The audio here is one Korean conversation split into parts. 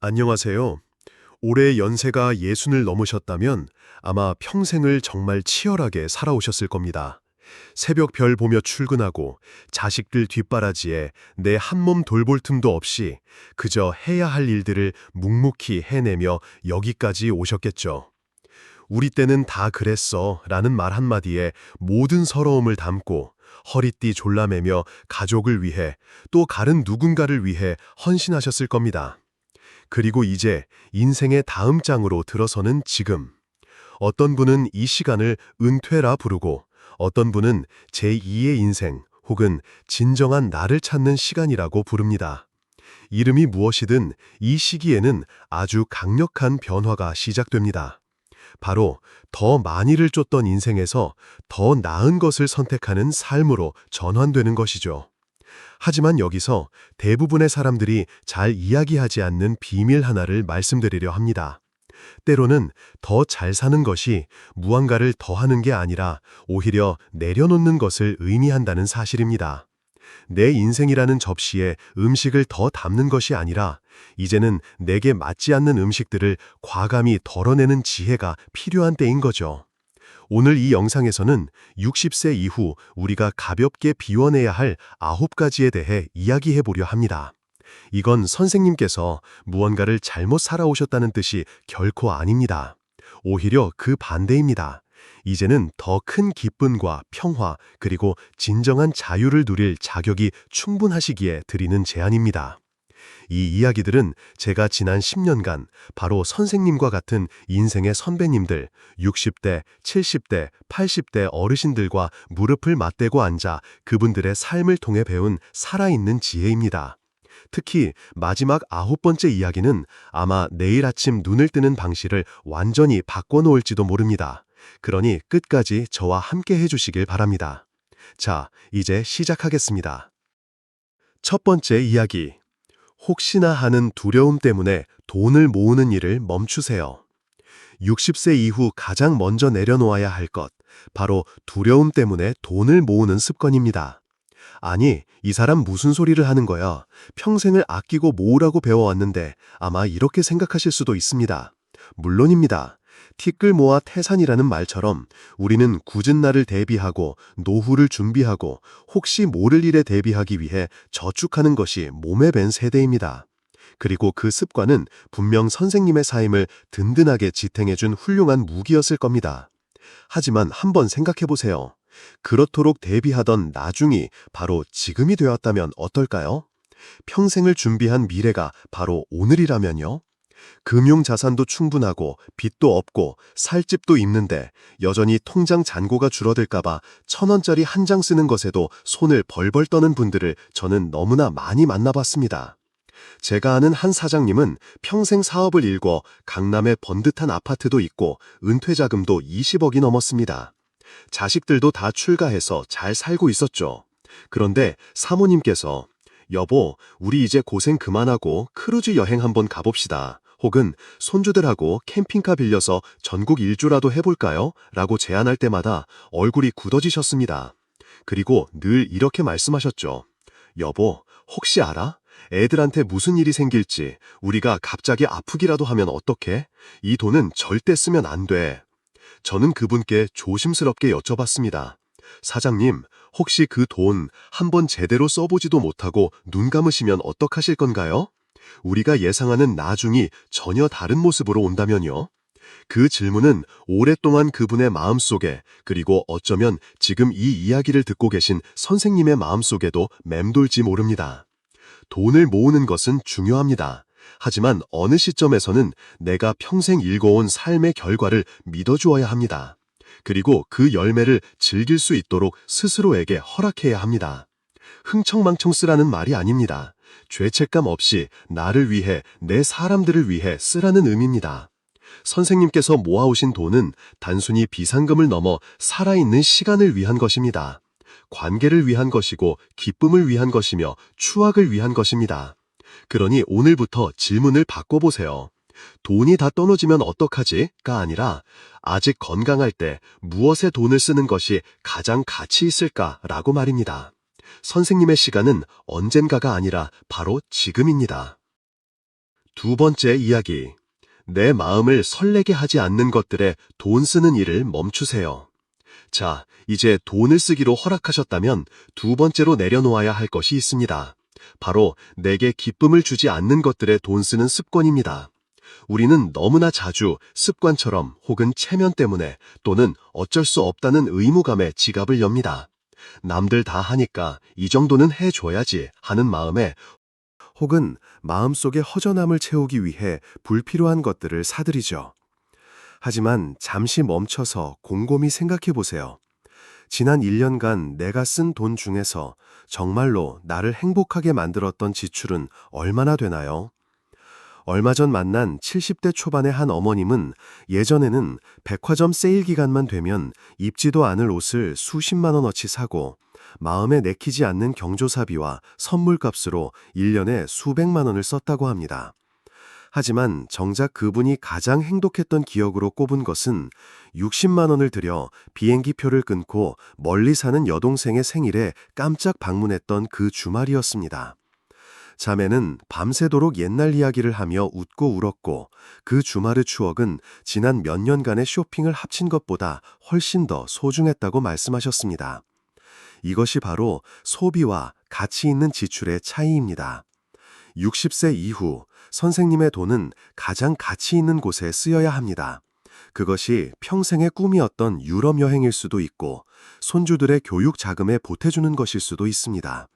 안녕하세요. 올해 연세가 60을 넘으셨다면 아마 평생을 정말 치열하게 살아오셨을 겁니다. 새벽 별 보며 출근하고 자식들 뒷바라지에 내 한몸 돌볼 틈도 없이 그저 해야 할 일들을 묵묵히 해내며 여기까지 오셨겠죠. 우리 때는 다 그랬어 라는 말 한마디에 모든 서러움을 담고 허리띠 졸라매며 가족을 위해 또 다른 누군가를 위해 헌신하셨을 겁니다. 그리고 이제 인생의 다음 장으로 들어서는 지금. 어떤 분은 이 시간을 은퇴라 부르고 어떤 분은 제2의 인생 혹은 진정한 나를 찾는 시간이라고 부릅니다. 이름이 무엇이든 이 시기에는 아주 강력한 변화가 시작됩니다. 바로 더 많이를 쫓던 인생에서 더 나은 것을 선택하는 삶으로 전환되는 것이죠. 하지만 여기서 대부분의 사람들이 잘 이야기하지 않는 비밀 하나를 말씀드리려 합니다. 때로는 더 잘 사는 것이 무언가를 더하는 게 아니라 오히려 내려놓는 것을 의미한다는 사실입니다. 내 인생이라는 접시에 음식을 더 담는 것이 아니라 이제는 내게 맞지 않는 음식들을 과감히 덜어내는 지혜가 필요한 때인 거죠. 오늘 이 영상에서는 60세 이후 우리가 가볍게 비워내야 할 9가지에 대해 이야기해 보려 합니다. 이건 선생님께서 무언가를 잘못 살아오셨다는 뜻이 결코 아닙니다. 오히려 그 반대입니다. 이제는 더 큰 기쁨과 평화 그리고 진정한 자유를 누릴 자격이 충분하시기에 드리는 제안입니다. 이 이야기들은 제가 지난 10년간 바로 선생님과 같은 인생의 선배님들, 60대, 70대, 80대 어르신들과 무릎을 맞대고 앉아 그분들의 삶을 통해 배운 살아있는 지혜입니다. 특히 마지막 9번째 이야기는 아마 내일 아침 눈을 뜨는 방식을 완전히 바꿔놓을지도 모릅니다. 그러니 끝까지 저와 함께 해주시길 바랍니다. 자, 이제 시작하겠습니다. 첫 번째 이야기. 혹시나 하는 두려움 때문에 돈을 모으는 일을 멈추세요. 60세 이후 가장 먼저 내려놓아야 할 것, 바로 두려움 때문에 돈을 모으는 습관입니다. 아니, 이 사람 무슨 소리를 하는 거야? 평생을 아끼고 모으라고 배워왔는데 아마 이렇게 생각하실 수도 있습니다. 물론입니다. 티끌 모아 태산이라는 말처럼 우리는 굳은 날을 대비하고 노후를 준비하고 혹시 모를 일에 대비하기 위해 저축하는 것이 몸에 밴 세대입니다. 그리고 그 습관은 분명 선생님의 삶을 든든하게 지탱해준 훌륭한 무기였을 겁니다. 하지만 한번 생각해보세요. 그렇도록 대비하던 나중이 바로 지금이 되었다면 어떨까요? 평생을 준비한 미래가 바로 오늘이라면요? 금융자산도 충분하고 빚도 없고 살 집도 있는데 여전히 통장 잔고가 줄어들까봐 1,000원짜리 한 장 쓰는 것에도 손을 벌벌 떠는 분들을 저는 너무나 많이 만나봤습니다. 제가 아는 한 사장님은 평생 사업을 일궈 강남에 번듯한 아파트도 있고 은퇴자금도 20억이 넘었습니다. 자식들도 다 출가해서 잘 살고 있었죠. 그런데 사모님께서 여보, 우리 이제 고생 그만하고 크루즈 여행 한번 가봅시다. 혹은 손주들하고 캠핑카 빌려서 전국 일주라도 해볼까요? 라고 제안할 때마다 얼굴이 굳어지셨습니다. 그리고 늘 이렇게 말씀하셨죠. 여보, 혹시 알아? 애들한테 무슨 일이 생길지 우리가 갑자기 아프기라도 하면 어떡해? 이 돈은 절대 쓰면 안 돼. 저는 그분께 조심스럽게 여쭤봤습니다. 사장님, 혹시 그 돈 한번 제대로 써보지도 못하고 눈 감으시면 어떡하실 건가요? 우리가 예상하는 나중이 전혀 다른 모습으로 온다면요? 그 질문은 오랫동안 그분의 마음속에 그리고 어쩌면 지금 이 이야기를 듣고 계신 선생님의 마음속에도 맴돌지 모릅니다. 돈을 모으는 것은 중요합니다. 하지만 어느 시점에서는 내가 평생 일궈온 삶의 결과를 믿어주어야 합니다. 그리고 그 열매를 즐길 수 있도록 스스로에게 허락해야 합니다. 흥청망청 쓰라는 말이 아닙니다. 죄책감 없이 나를 위해, 내 사람들을 위해 쓰라는 의미입니다. 선생님께서 모아오신 돈은 단순히 비상금을 넘어 살아있는 시간을 위한 것입니다. 관계를 위한 것이고 기쁨을 위한 것이며 추억을 위한 것입니다. 그러니 오늘부터 질문을 바꿔보세요. 돈이 다 떨어지면 어떡하지?가 아니라 아직 건강할 때 무엇에 돈을 쓰는 것이 가장 가치 있을까라고 말입니다. 선생님의 시간은 언젠가가 아니라 바로 지금입니다. 두 번째 이야기. 내 마음을 설레게 하지 않는 것들에 돈 쓰는 일을 멈추세요. 자, 이제 돈을 쓰기로 허락하셨다면 두 번째로 내려놓아야 할 것이 있습니다. 바로 내게 기쁨을 주지 않는 것들에 돈 쓰는 습관입니다. 우리는 너무나 자주 습관처럼 혹은 체면 때문에 또는 어쩔 수 없다는 의무감에 지갑을 엽니다. 남들 다 하니까 이 정도는 해줘야지 하는 마음에 혹은 마음속의 허전함을 채우기 위해 불필요한 것들을 사들이죠. 하지만 잠시 멈춰서 곰곰이 생각해 보세요. 지난 1년간 내가 쓴 돈 중에서 정말로 나를 행복하게 만들었던 지출은 얼마나 되나요? 얼마 전 만난 70대 초반의 한 어머님은 예전에는 백화점 세일 기간만 되면 입지도 않을 옷을 수십만 원어치 사고 마음에 내키지 않는 경조사비와 선물값으로 1년에 수백만 원을 썼다고 합니다. 하지만 정작 그분이 가장 행복했던 기억으로 꼽은 것은 60만 원을 들여 비행기표를 끊고 멀리 사는 여동생의 생일에 깜짝 방문했던 그 주말이었습니다. 자매는 밤새도록 옛날 이야기를 하며 웃고 울었고 그 주말의 추억은 지난 몇 년간의 쇼핑을 합친 것보다 훨씬 더 소중했다고 말씀하셨습니다. 이것이 바로 소비와 가치 있는 지출의 차이입니다. 60세 이후 선생님의 돈은 가장 가치 있는 곳에 쓰여야 합니다. 그것이 평생의 꿈이었던 유럽 여행일 수도 있고 손주들의 교육 자금에 보태주는 것일 수도 있습니다.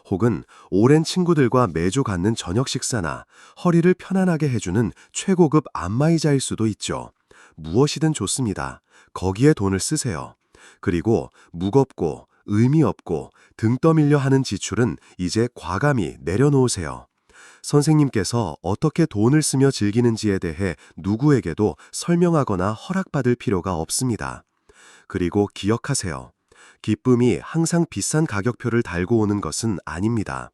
혹은 오랜 친구들과 매주 갖는 저녁 식사나 허리를 편안하게 해주는 최고급 안마의자일 수도 있죠. 무엇이든 좋습니다. 거기에 돈을 쓰세요. 그리고 무겁고 의미 없고 등 떠밀려 하는 지출은 이제 과감히 내려놓으세요. 선생님께서 어떻게 돈을 쓰며 즐기는지에 대해 누구에게도 설명하거나 허락받을 필요가 없습니다. 그리고 기억하세요. 기쁨이 항상 비싼 가격표를 달고 오는 것은 아닙니다.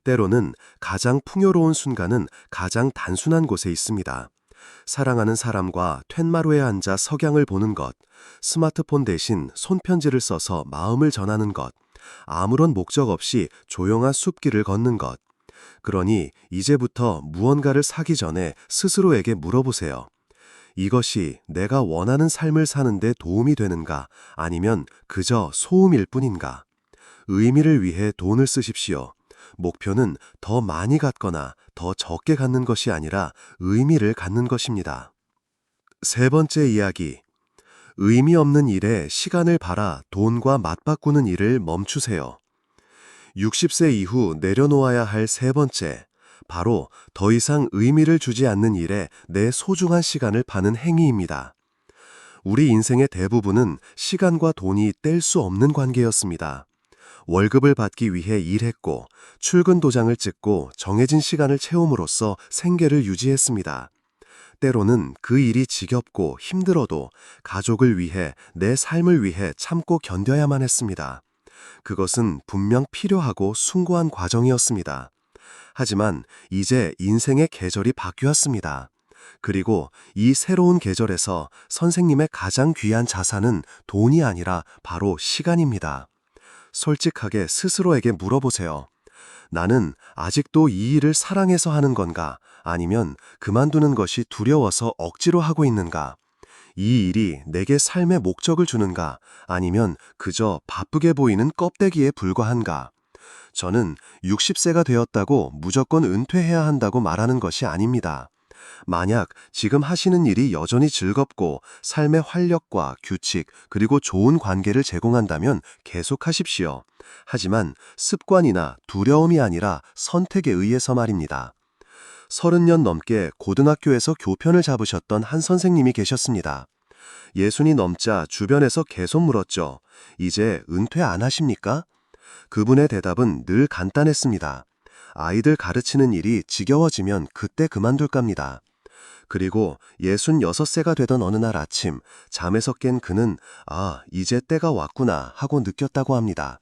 때로는 가장 풍요로운 순간은 가장 단순한 곳에 있습니다. 사랑하는 사람과 툇마루에 앉아 석양을 보는 것, 스마트폰 대신 손편지를 써서 마음을 전하는 것, 아무런 목적 없이 조용한 숲길을 걷는 것. 그러니 이제부터 무언가를 사기 전에 스스로에게 물어보세요. 이것이 내가 원하는 삶을 사는데 도움이 되는가 아니면 그저 소음일 뿐인가? 의미를 위해 돈을 쓰십시오. 목표는 더 많이 갖거나 더 적게 갖는 것이 아니라 의미를 갖는 것입니다. 세 번째 이야기. 의미 없는 일에 시간을 발아 돈과 맞바꾸는 일을 멈추세요. 60세 이후 내려놓아야 할 세 번째. 바로 더 이상 의미를 주지 않는 일에 내 소중한 시간을 파는 행위입니다. 우리 인생의 대부분은 시간과 돈이 뗄 수 없는 관계였습니다. 월급을 받기 위해 일했고 출근 도장을 찍고 정해진 시간을 채움으로써 생계를 유지했습니다. 때로는 그 일이 지겹고 힘들어도 가족을 위해 내 삶을 위해 참고 견뎌야만 했습니다. 그것은 분명 필요하고 숭고한 과정이었습니다. 하지만 이제 인생의 계절이 바뀌었습니다. 그리고 이 새로운 계절에서 선생님의 가장 귀한 자산은 돈이 아니라 바로 시간입니다. 솔직하게 스스로에게 물어보세요. 나는 아직도 이 일을 사랑해서 하는 건가? 아니면 그만두는 것이 두려워서 억지로 하고 있는가? 이 일이 내게 삶의 목적을 주는가? 아니면 그저 바쁘게 보이는 껍데기에 불과한가? 저는 60세가 되었다고 무조건 은퇴해야 한다고 말하는 것이 아닙니다. 만약 지금 하시는 일이 여전히 즐겁고 삶의 활력과 규칙 그리고 좋은 관계를 제공한다면 계속하십시오. 하지만 습관이나 두려움이 아니라 선택에 의해서 말입니다. 30년 넘게 고등학교에서 교편을 잡으셨던 한 선생님이 계셨습니다. 60이 넘자 주변에서 계속 물었죠. 이제 은퇴 안 하십니까? 그분의 대답은 늘 간단했습니다. 아이들 가르치는 일이 지겨워지면 그때 그만둘 겁니다. 그리고 66세가 되던 어느 날 아침 잠에서 깬 그는 이제 때가 왔구나 하고 느꼈다고 합니다.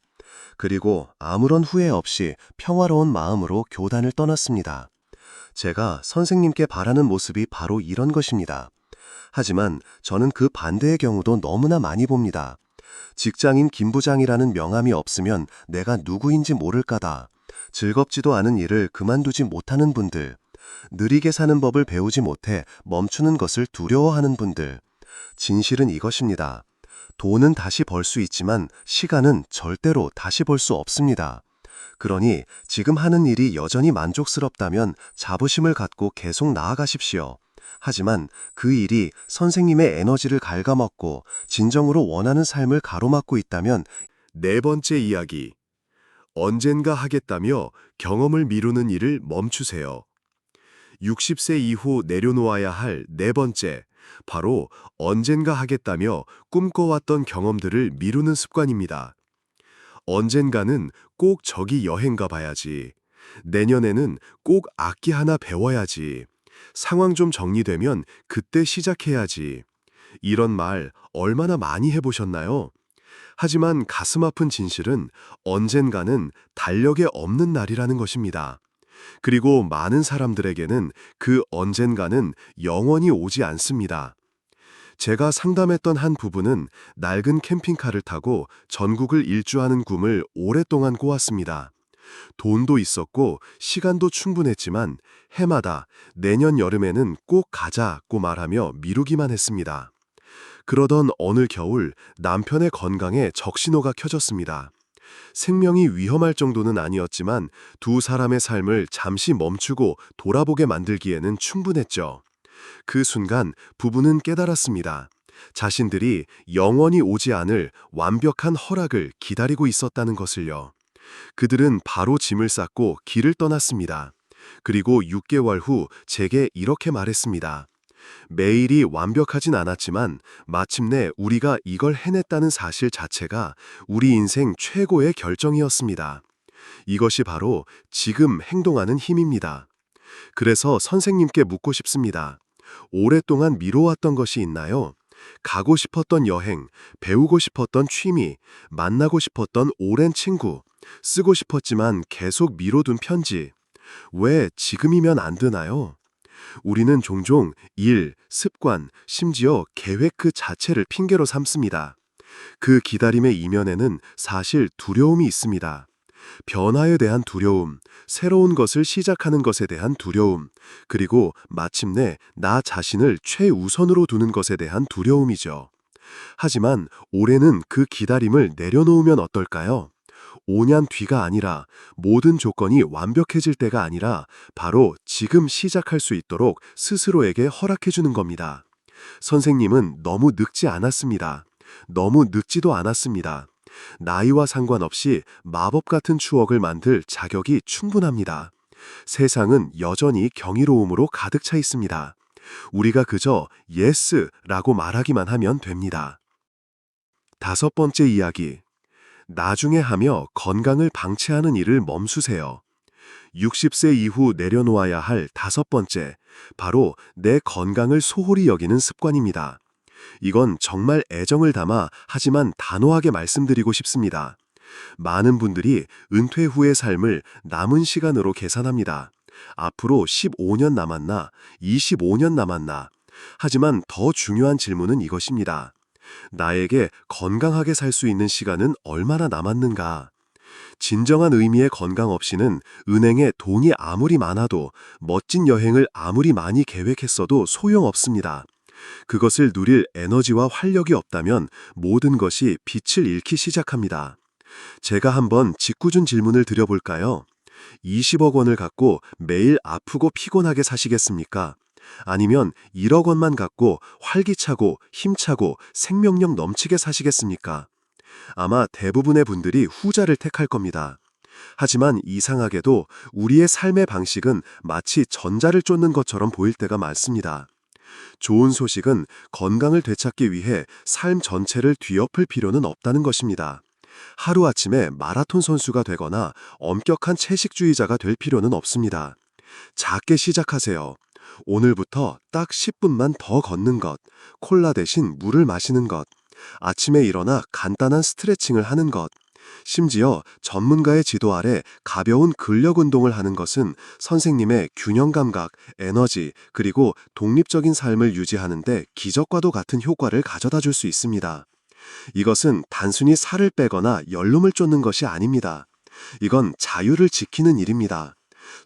그리고 아무런 후회 없이 평화로운 마음으로 교단을 떠났습니다. 제가 선생님께 바라는 모습이 바로 이런 것입니다. 하지만 저는 그 반대의 경우도 너무나 많이 봅니다. 직장인 김부장이라는 명함이 없으면 내가 누구인지 모를까다. 즐겁지도 않은 일을 그만두지 못하는 분들, 느리게 사는 법을 배우지 못해 멈추는 것을 두려워하는 분들. 진실은 이것입니다. 돈은 다시 벌 수 있지만 시간은 절대로 다시 벌 수 없습니다. 그러니 지금 하는 일이 여전히 만족스럽다면 자부심을 갖고 계속 나아가십시오. 하지만 그 일이 선생님의 에너지를 갉아먹고 진정으로 원하는 삶을 가로막고 있다면 네 번째 이야기. 언젠가 하겠다며 경험을 미루는 일을 멈추세요. 60세 이후 내려놓아야 할 네 번째, 바로 언젠가 하겠다며 꿈꿔왔던 경험들을 미루는 습관입니다. 언젠가는 꼭 저기 여행 가봐야지. 내년에는 꼭 악기 하나 배워야지. 상황 좀 정리되면 그때 시작해야지. 이런 말 얼마나 많이 해보셨나요? 하지만 가슴 아픈 진실은 언젠가는 달력에 없는 날이라는 것입니다. 그리고 많은 사람들에게는 그 언젠가는 영원히 오지 않습니다. 제가 상담했던 한 부부는 낡은 캠핑카를 타고 전국을 일주하는 꿈을 오랫동안 꾸었습니다. 돈도 있었고 시간도 충분했지만 해마다 내년 여름에는 꼭 가자고 말하며 미루기만 했습니다. 그러던 어느 겨울 남편의 건강에 적신호가 켜졌습니다. 생명이 위험할 정도는 아니었지만 두 사람의 삶을 잠시 멈추고 돌아보게 만들기에는 충분했죠. 그 순간 부부는 깨달았습니다. 자신들이 영원히 오지 않을 완벽한 허락을 기다리고 있었다는 것을요. 그들은 바로 짐을 쌌고 길을 떠났습니다. 그리고 6개월 후 제게 이렇게 말했습니다. 매일이 완벽하진 않았지만 마침내 우리가 이걸 해냈다는 사실 자체가 우리 인생 최고의 결정이었습니다. 이것이 바로 지금 행동하는 힘입니다. 그래서 선생님께 묻고 싶습니다. 오랫동안 미뤄왔던 것이 있나요? 가고 싶었던 여행, 배우고 싶었던 취미, 만나고 싶었던 오랜 친구, 쓰고 싶었지만 계속 미뤄둔 편지. 왜 지금이면 안 되나요? 우리는 종종 일, 습관, 심지어 계획 그 자체를 핑계로 삼습니다. 그 기다림의 이면에는 사실 두려움이 있습니다. 변화에 대한 두려움, 새로운 것을 시작하는 것에 대한 두려움, 그리고 마침내 나 자신을 최우선으로 두는 것에 대한 두려움이죠. 하지만 올해는 그 기다림을 내려놓으면 어떨까요? 5년 뒤가 아니라 모든 조건이 완벽해질 때가 아니라 바로 지금 시작할 수 있도록 스스로에게 허락해 주는 겁니다. 선생님은 너무 늙지 않았습니다. 너무 늦지도 않았습니다. 나이와 상관없이 마법 같은 추억을 만들 자격이 충분합니다. 세상은 여전히 경이로움으로 가득 차 있습니다. 우리가 그저 예스라고 말하기만 하면 됩니다. 다섯 번째 이야기. 나중에 하며 건강을 방치하는 일을 멈추세요. 60세 이후 내려놓아야 할 다섯 번째, 바로 내 건강을 소홀히 여기는 습관입니다. 이건 정말 애정을 담아 하지만 단호하게 말씀드리고 싶습니다. 많은 분들이 은퇴 후의 삶을 남은 시간으로 계산합니다. 앞으로 15년 남았나, 25년 남았나. 하지만 더 중요한 질문은 이것입니다. 나에게 건강하게 살 수 있는 시간은 얼마나 남았는가? 진정한 의미의 건강 없이는 은행에 돈이 아무리 많아도 멋진 여행을 아무리 많이 계획했어도 소용없습니다. 그것을 누릴 에너지와 활력이 없다면 모든 것이 빛을 잃기 시작합니다. 제가 한번 짓궂은 질문을 드려볼까요? 20억 원을 갖고 매일 아프고 피곤하게 사시겠습니까? 아니면 1억 원만 갖고 활기차고 힘차고 생명력 넘치게 사시겠습니까? 아마 대부분의 분들이 후자를 택할 겁니다. 하지만 이상하게도 우리의 삶의 방식은 마치 전자를 쫓는 것처럼 보일 때가 많습니다. 좋은 소식은 건강을 되찾기 위해 삶 전체를 뒤엎을 필요는 없다는 것입니다. 하루아침에 마라톤 선수가 되거나 엄격한 채식주의자가 될 필요는 없습니다. 작게 시작하세요. 오늘부터 딱 10분만 더 걷는 것, 콜라 대신 물을 마시는 것, 아침에 일어나 간단한 스트레칭을 하는 것, 심지어 전문가의 지도 아래 가벼운 근력 운동을 하는 것은 선생님의 균형 감각, 에너지, 그리고 독립적인 삶을 유지하는 데 기적과도 같은 효과를 가져다 줄 수 있습니다. 이것은 단순히 살을 빼거나 연름을 쫓는 것이 아닙니다. 이건 자유를 지키는 일입니다.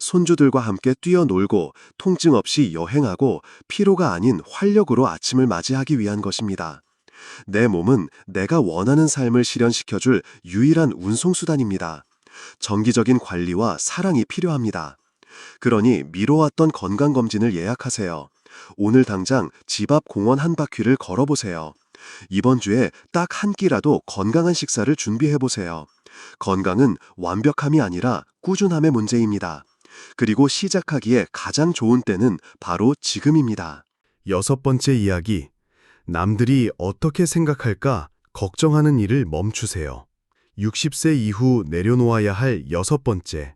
손주들과 함께 뛰어놀고 통증 없이 여행하고 피로가 아닌 활력으로 아침을 맞이하기 위한 것입니다. 내 몸은 내가 원하는 삶을 실현시켜줄 유일한 운송수단입니다. 정기적인 관리와 사랑이 필요합니다. 그러니 미뤄왔던 건강검진을 예약하세요. 오늘 당장 집 앞 공원 한 바퀴를 걸어보세요. 이번 주에 딱 한 끼라도 건강한 식사를 준비해보세요. 건강은 완벽함이 아니라 꾸준함의 문제입니다. 그리고 시작하기에 가장 좋은 때는 바로 지금입니다. 6번째 이야기. 남들이 어떻게 생각할까 걱정하는 일을 멈추세요. 60세 이후 내려놓아야 할 6번째.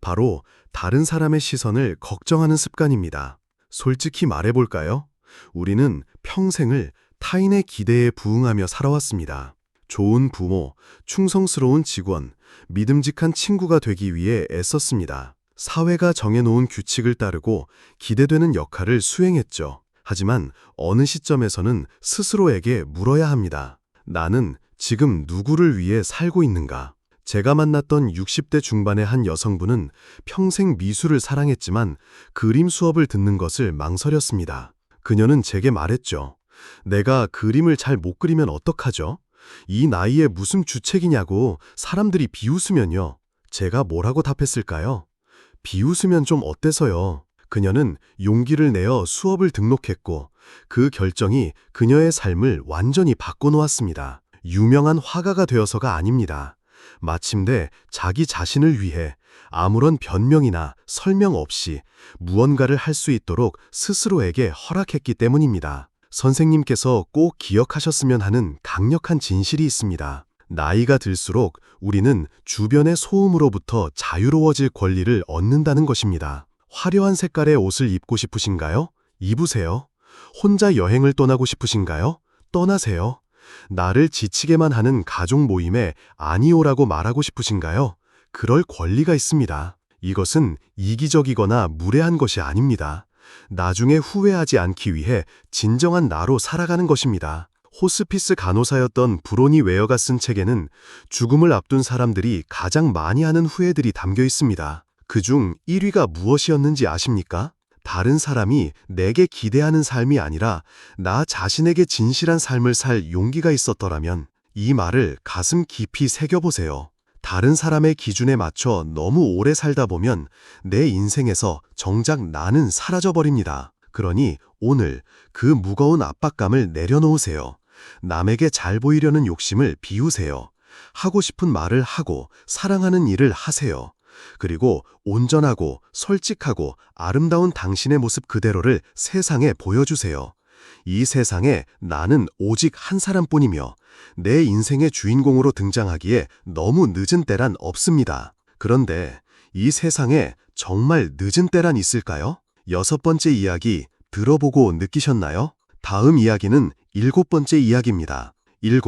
바로 다른 사람의 시선을 걱정하는 습관입니다. 솔직히 말해볼까요? 우리는 평생을 타인의 기대에 부응하며 살아왔습니다. 좋은 부모, 충성스러운 직원, 믿음직한 친구가 되기 위해 애썼습니다. 사회가 정해놓은 규칙을 따르고 기대되는 역할을 수행했죠. 하지만 어느 시점에서는 스스로에게 물어야 합니다. 나는 지금 누구를 위해 살고 있는가? 제가 만났던 60대 중반의 한 여성분은 평생 미술을 사랑했지만 그림 수업을 듣는 것을 망설였습니다. 그녀는 제게 말했죠. 내가 그림을 잘 못 그리면 어떡하죠? 이 나이에 무슨 주책이냐고 사람들이 비웃으면요. 제가 뭐라고 답했을까요? 비웃으면 좀 어때서요? 그녀는 용기를 내어 수업을 등록했고 그 결정이 그녀의 삶을 완전히 바꿔놓았습니다. 유명한 화가가 되어서가 아닙니다. 마침내 자기 자신을 위해 아무런 변명이나 설명 없이 무언가를 할 수 있도록 스스로에게 허락했기 때문입니다. 선생님께서 꼭 기억하셨으면 하는 강력한 진실이 있습니다. 나이가 들수록 우리는 주변의 소음으로부터 자유로워질 권리를 얻는다는 것입니다. 화려한 색깔의 옷을 입고 싶으신가요? 입으세요. 혼자 여행을 떠나고 싶으신가요? 떠나세요. 나를 지치게만 하는 가족 모임에 아니오라고 말하고 싶으신가요? 그럴 권리가 있습니다. 이것은 이기적이거나 무례한 것이 아닙니다. 나중에 후회하지 않기 위해 진정한 나로 살아가는 것입니다. 호스피스 간호사였던 브로니 웨어가 쓴 책에는 죽음을 앞둔 사람들이 가장 많이 하는 후회들이 담겨 있습니다. 그중 1위가 무엇이었는지 아십니까? 다른 사람이 내게 기대하는 삶이 아니라 나 자신에게 진실한 삶을 살 용기가 있었더라면. 이 말을 가슴 깊이 새겨보세요. 다른 사람의 기준에 맞춰 너무 오래 살다 보면 내 인생에서 정작 나는 사라져버립니다. 그러니 오늘 그 무거운 압박감을 내려놓으세요. 남에게 잘 보이려는 욕심을 비우세요. 하고 싶은 말을 하고 사랑하는 일을 하세요. 그리고 온전하고 솔직하고 아름다운 당신의 모습 그대로를 세상에 보여주세요. 이 세상에 나는 오직 한 사람뿐이며 내 인생의 주인공으로 등장하기에 너무 늦은 때란 없습니다. 그런데 이 세상에 정말 늦은 때란 있을까요? 6번째 이야기 들어보고 느끼셨나요? 다음 이야기는 7번째 이야기입니다. 7.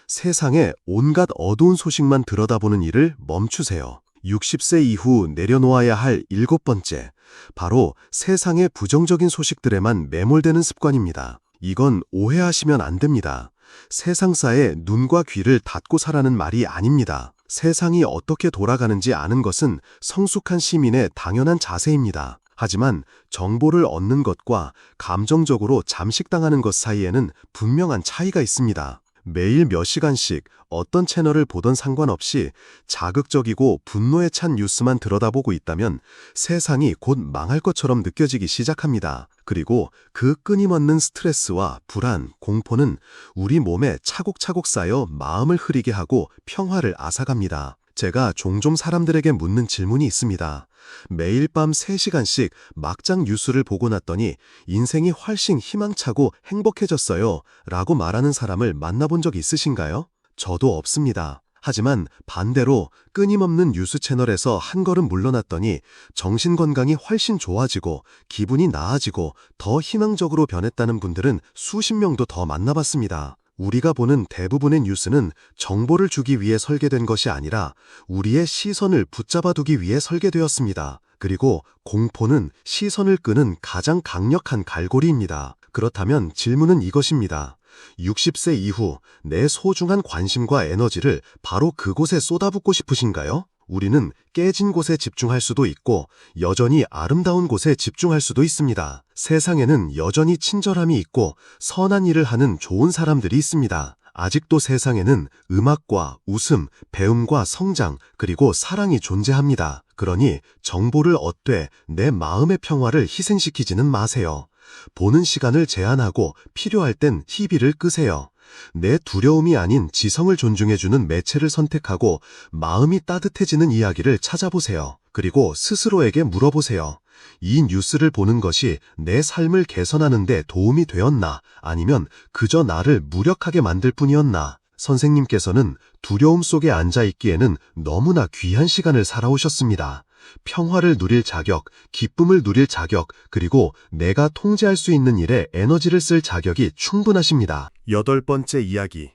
세상에 온갖 어두운 소식만 들여다보는 일을 멈추세요. 60세 이후 내려놓아야 할 7번째, 바로 세상의 부정적인 소식들에만 매몰되는 습관입니다. 이건 오해하시면 안 됩니다. 세상사에 눈과 귀를 닫고 살라는 말이 아닙니다. 세상이 어떻게 돌아가는지 아는 것은 성숙한 시민의 당연한 자세입니다. 하지만 정보를 얻는 것과 감정적으로 잠식당하는 것 사이에는 분명한 차이가 있습니다. 매일 몇 시간씩 어떤 채널을 보던 상관없이 자극적이고 분노에 찬 뉴스만 들여다보고 있다면 세상이 곧 망할 것처럼 느껴지기 시작합니다. 그리고 그 끊임없는 스트레스와 불안, 공포는 우리 몸에 차곡차곡 쌓여 마음을 흐리게 하고 평화를 앗아갑니다. 제가 종종 사람들에게 묻는 질문이 있습니다. 매일 밤 3시간씩 막장 뉴스를 보고 났더니 인생이 훨씬 희망차고 행복해졌어요 라고 말하는 사람을 만나본 적 있으신가요? 저도 없습니다. 하지만 반대로 끊임없는 뉴스 채널에서 한 걸음 물러났더니 정신건강이 훨씬 좋아지고 기분이 나아지고 더 희망적으로 변했다는 분들은 수십 명도 더 만나봤습니다. 우리가 보는 대부분의 뉴스는 정보를 주기 위해 설계된 것이 아니라 우리의 시선을 붙잡아두기 위해 설계되었습니다. 그리고 공포는 시선을 끄는 가장 강력한 갈고리입니다. 그렇다면 질문은 이것입니다. 60세 이후 내 소중한 관심과 에너지를 바로 그곳에 쏟아붓고 싶으신가요? 우리는 깨진 곳에 집중할 수도 있고 여전히 아름다운 곳에 집중할 수도 있습니다. 세상에는 여전히 친절함이 있고 선한 일을 하는 좋은 사람들이 있습니다. 아직도 세상에는 음악과 웃음, 배움과 성장, 그리고 사랑이 존재합니다. 그러니 정보를 얻되 내 마음의 평화를 희생시키지는 마세요. 보는 시간을 제한하고 필요할 땐 TV를 끄세요. 내 두려움이 아닌 지성을 존중해주는 매체를 선택하고 마음이 따뜻해지는 이야기를 찾아보세요. 그리고 스스로에게 물어보세요. 이 뉴스를 보는 것이 내 삶을 개선하는 데 도움이 되었나? 아니면 그저 나를 무력하게 만들 뿐이었나? 선생님께서는 두려움 속에 앉아 있기에는 너무나 귀한 시간을 살아오셨습니다. 평화를 누릴 자격, 기쁨을 누릴 자격, 그리고 내가 통제할 수 있는 일에 에너지를 쓸 자격이 충분하십니다. 8번째 이야기.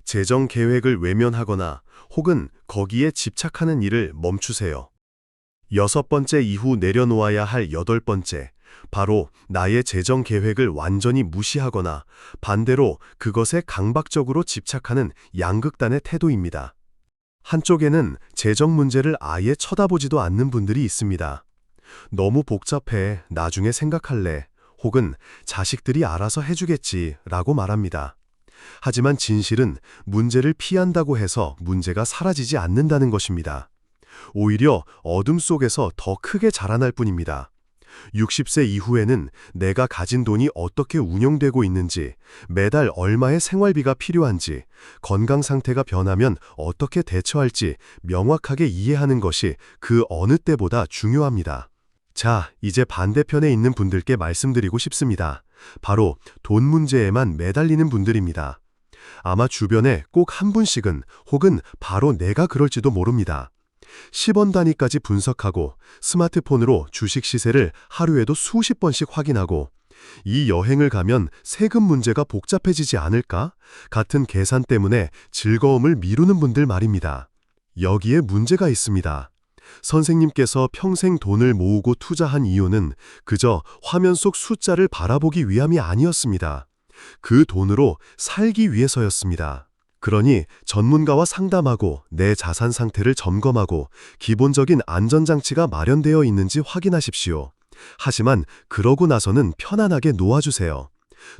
재정 계획을 외면하거나 혹은 거기에 집착하는 일을 멈추세요. 6번째 이후 내려놓아야 할 8번째. 바로 나의 재정 계획을 완전히 무시하거나 반대로 그것에 강박적으로 집착하는 양극단의 태도입니다. 한쪽에는 재정 문제를 아예 쳐다보지도 않는 분들이 있습니다. 너무 복잡해, 나중에 생각할래, 혹은 자식들이 알아서 해주겠지 라고 말합니다. 하지만 진실은 문제를 피한다고 해서 문제가 사라지지 않는다는 것입니다. 오히려 어둠 속에서 더 크게 자라날 뿐입니다. 60세 이후에는 내가 가진 돈이 어떻게 운용되고 있는지, 매달 얼마의 생활비가 필요한지, 건강 상태가 변하면 어떻게 대처할지 명확하게 이해하는 것이 그 어느 때보다 중요합니다. 자, 이제 반대편에 있는 분들께 말씀드리고 싶습니다. 바로 돈 문제에만 매달리는 분들입니다. 아마 주변에 꼭 한 분씩은 혹은 바로 내가 그럴지도 모릅니다. 10원 단위까지 분석하고 스마트폰으로 주식 시세를 하루에도 수십 번씩 확인하고 이 여행을 가면 세금 문제가 복잡해지지 않을까? 같은 계산 때문에 즐거움을 미루는 분들 말입니다. 여기에 문제가 있습니다. 선생님께서 평생 돈을 모으고 투자한 이유는 그저 화면 속 숫자를 바라보기 위함이 아니었습니다. 그 돈으로 살기 위해서였습니다. 그러니 전문가와 상담하고 내 자산 상태를 점검하고 기본적인 안전장치가 마련되어 있는지 확인하십시오. 하지만 그러고 나서는 편안하게 놓아주세요.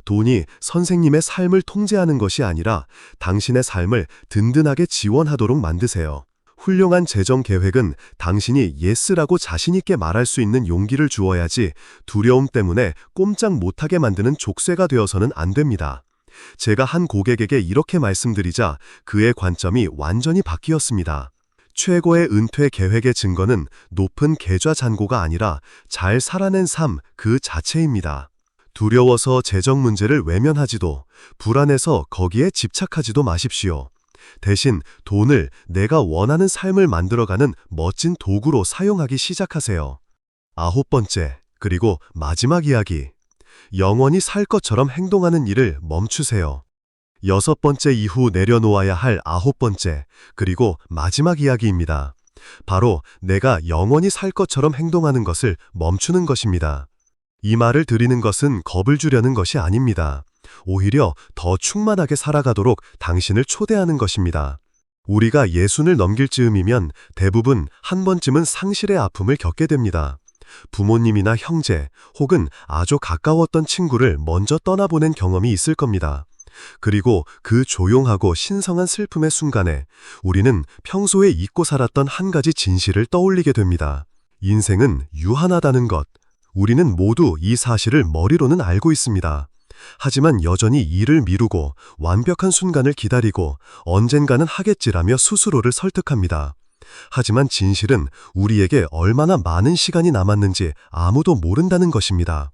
돈이 선생님의 삶을 통제하는 것이 아니라 당신의 삶을 든든하게 지원하도록 만드세요. 훌륭한 재정 계획은 당신이 예스라고 자신있게 말할 수 있는 용기를 주어야지 두려움 때문에 꼼짝 못하게 만드는 족쇄가 되어서는 안 됩니다. 제가 한 고객에게 이렇게 말씀드리자 그의 관점이 완전히 바뀌었습니다. 최고의 은퇴 계획의 증거는 높은 계좌 잔고가 아니라 잘 살아낸 삶 그 자체입니다. 두려워서 재정 문제를 외면하지도 불안해서 거기에 집착하지도 마십시오. 대신 돈을 내가 원하는 삶을 만들어가는 멋진 도구로 사용하기 시작하세요. 9번째, 그리고 마지막 이야기. 영원히 살 것처럼 행동하는 일을 멈추세요. 6번째 이후 내려놓아야 할 9번째, 그리고 마지막 이야기입니다. 바로 내가 영원히 살 것처럼 행동하는 것을 멈추는 것입니다. 이 말을 드리는 것은 겁을 주려는 것이 아닙니다. 오히려 더 충만하게 살아가도록 당신을 초대하는 것입니다. 우리가 60을 넘길 즈음이면 대부분 한 번쯤은 상실의 아픔을 겪게 됩니다. 부모님이나 형제 혹은 아주 가까웠던 친구를 먼저 떠나보낸 경험이 있을 겁니다. 그리고 그 조용하고 신성한 슬픔의 순간에 우리는 평소에 잊고 살았던 한 가지 진실을 떠올리게 됩니다. 인생은 유한하다는 것. 우리는 모두 이 사실을 머리로는 알고 있습니다. 하지만 여전히 일을 미루고 완벽한 순간을 기다리고 언젠가는 하겠지라며 스스로를 설득합니다. 하지만 진실은 우리에게 얼마나 많은 시간이 남았는지 아무도 모른다는 것입니다.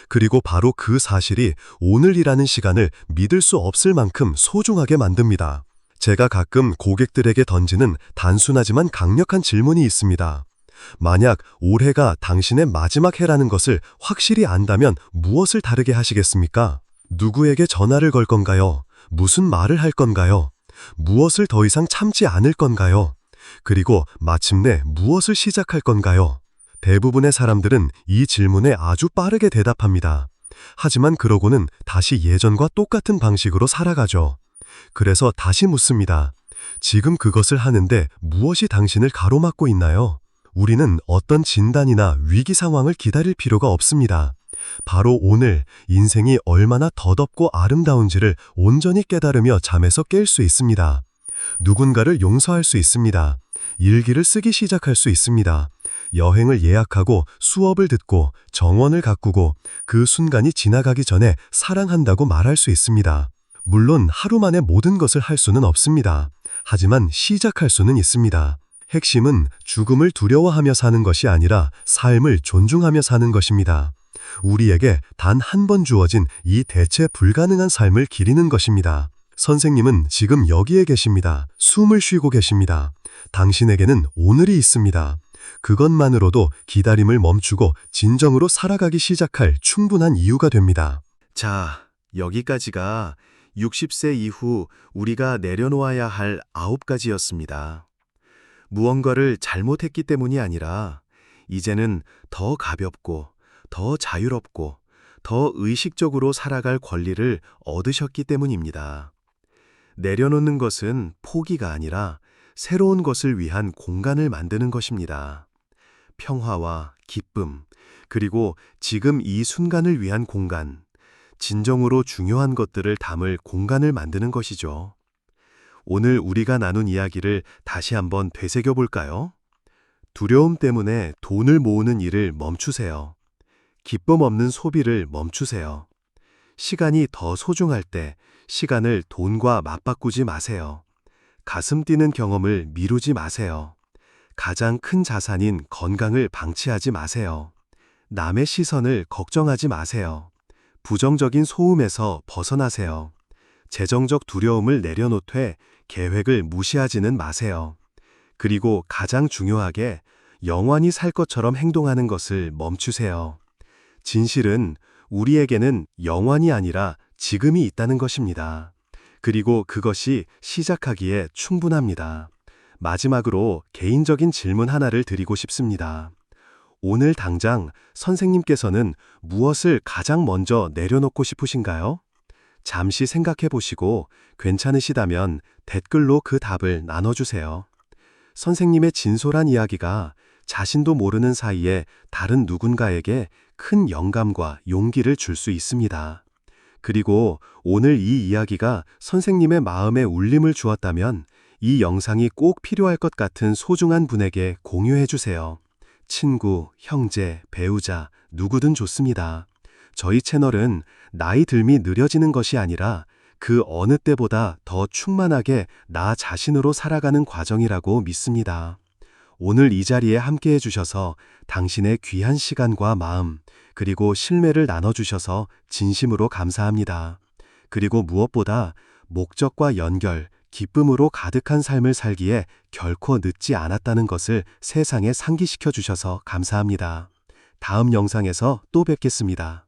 그리고 바로 그 사실이 오늘이라는 시간을 믿을 수 없을 만큼 소중하게 만듭니다. 제가 가끔 고객들에게 던지는 단순하지만 강력한 질문이 있습니다. 만약 올해가 당신의 마지막 해라는 것을 확실히 안다면 무엇을 다르게 하시겠습니까? 누구에게 전화를 걸 건가요? 무슨 말을 할 건가요? 무엇을 더 이상 참지 않을 건가요? 그리고 마침내 무엇을 시작할 건가요? 대부분의 사람들은 이 질문에 아주 빠르게 대답합니다. 하지만 그러고는 다시 예전과 똑같은 방식으로 살아가죠. 그래서 다시 묻습니다. 지금 그것을 하는데 무엇이 당신을 가로막고 있나요? 우리는 어떤 진단이나 위기 상황을 기다릴 필요가 없습니다. 바로 오늘 인생이 얼마나 더덥고 아름다운지를 온전히 깨달으며 잠에서 깰 수 있습니다. 누군가를 용서할 수 있습니다. 일기를 쓰기 시작할 수 있습니다. 여행을 예약하고 수업을 듣고 정원을 가꾸고 그 순간이 지나가기 전에 사랑한다고 말할 수 있습니다. 물론 하루 만에 모든 것을 할 수는 없습니다. 하지만 시작할 수는 있습니다. 핵심은 죽음을 두려워하며 사는 것이 아니라 삶을 존중하며 사는 것입니다. 우리에게 단 한 번 주어진 이 대체 불가능한 삶을 기리는 것입니다. 선생님은 지금 여기에 계십니다. 숨을 쉬고 계십니다. 당신에게는 오늘이 있습니다. 그것만으로도 기다림을 멈추고 진정으로 살아가기 시작할 충분한 이유가 됩니다. 자, 여기까지가 60세 이후 우리가 내려놓아야 할 9가지였습니다. 무언가를 잘못했기 때문이 아니라 이제는 더 가볍고 더 자유롭고 더 의식적으로 살아갈 권리를 얻으셨기 때문입니다. 내려놓는 것은 포기가 아니라 새로운 것을 위한 공간을 만드는 것입니다. 평화와 기쁨, 그리고 지금 이 순간을 위한 공간, 진정으로 중요한 것들을 담을 공간을 만드는 것이죠. 오늘 우리가 나눈 이야기를 다시 한번 되새겨 볼까요? 두려움 때문에 돈을 모으는 일을 멈추세요. 기쁨 없는 소비를 멈추세요. 시간이 더 소중할 때 시간을 돈과 맞바꾸지 마세요. 가슴 뛰는 경험을 미루지 마세요. 가장 큰 자산인 건강을 방치하지 마세요. 남의 시선을 걱정하지 마세요. 부정적인 소음에서 벗어나세요. 재정적 두려움을 내려놓되 계획을 무시하지는 마세요. 그리고 가장 중요하게 영원히 살 것처럼 행동하는 것을 멈추세요. 진실은 우리에게는 영원이 아니라 지금이 있다는 것입니다. 그리고 그것이 시작하기에 충분합니다. 마지막으로 개인적인 질문 하나를 드리고 싶습니다. 오늘 당장 선생님께서는 무엇을 가장 먼저 내려놓고 싶으신가요? 잠시 생각해 보시고 괜찮으시다면 댓글로 그 답을 나눠주세요. 선생님의 진솔한 이야기가 자신도 모르는 사이에 다른 누군가에게 큰 영감과 용기를 줄 수 있습니다. 그리고 오늘 이 이야기가 선생님의 마음에 울림을 주었다면 이 영상이 꼭 필요할 것 같은 소중한 분에게 공유해 주세요. 친구, 형제, 배우자, 누구든 좋습니다. 저희 채널은 나이 들미 느려지는 것이 아니라 그 어느 때보다 더 충만하게 나 자신으로 살아가는 과정이라고 믿습니다. 오늘 이 자리에 함께해 주셔서 당신의 귀한 시간과 마음, 그리고 실매를 나눠주셔서 진심으로 감사합니다. 그리고 무엇보다 목적과 연결, 기쁨으로 가득한 삶을 살기에 결코 늦지 않았다는 것을 세상에 상기시켜 주셔서 감사합니다. 다음 영상에서 또 뵙겠습니다.